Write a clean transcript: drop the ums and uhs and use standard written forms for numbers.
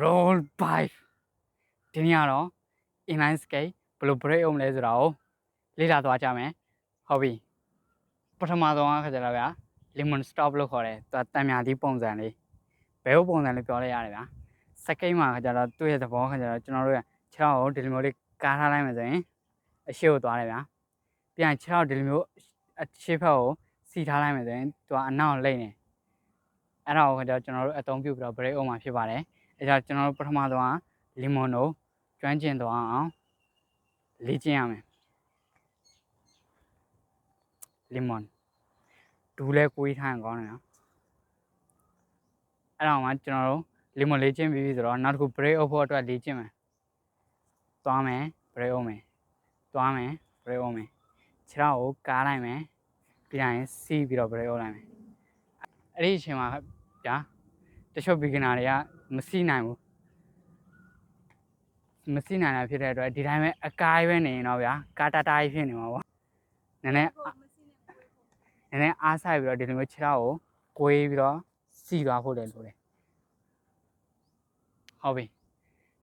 roll by ဒီနေ့ကတော့ inline skate ဘယ်လို break အောင်လဲဆိုတာကိုလေ့လာသွားကြမယ်ဟုတ်ပြီပထမဆုံးအခါကျတော့ဗျာ lemon stop လို့ခေါ်တယ်သူကတံမြာသီးပုံစံလေးဘယ်လိုပုံစံလေးပြောလိုက်ရတယ်ဗျာ skate မှာအခါကျတော့သူ့ရဲ့သဘောအခါကျတော့ကျွန်တော်တို့ကခြေထောက်ကိုဒီလိုမျိုးလေးကားထားလိုက်မယ်ဆိုရင်အရှိကိုသွားတယ်ဗျာပြန်ခြေထောက်ဒီလိုမျိုးအရှိဖက်ကိုစီထားလိုက်မယ်ဆိုရင်သူကအနောက်လိမ့်နေအဲ့ဒါကိုကျွန်တော်တို့အသုံးပြုပြီးတော့ break အောင်မှာဖြစ်ပါတယ်အဲဒါကျွန်တော်တို့ပထမဆုံးက lemon ကိုကျွမ်းကျင်သွားအောင်လေ့ကျင့်ရမယ် lemon ဒူးလဲကွေးထားရင်ကောင်းတယ်နော်အဲ့တော့မှကျွန်တော်တို့ lemon လေ့ကျင့်ပြီးဆိုတော့နောက်တစ်ခု break အောင်ဖို့အတွက်လေ့ကျင့်မယ်သွားမယ် break အောင်မယ်သွားမယ် break အောင်မယ်ခြေထောက်ကိုကားလိုက်မယ်ပြီးရင်စီးပြီးတော့ break အောင်လိုက်မယ်အဲ့ဒီအချိန်မှာဗျာတချို့ beginner တွေကမစီးနိုင်ဘူးမစီးနိုင်တာဖြစ်တဲ့အတွက်ဒီတိုင်းပဲအကားပဲနေရင်တော့ဗျာကားတတားကြီးဖြစ်နေမှာပေါ့နည်းနည်းအားဆိုင်ပြီးတော့ဒီလိုမျိုးခြေထောက်ကိုကွေးပြီးတော့စီးသွားဖို့လည်းလိုတယ်ဟုတ်ပြီ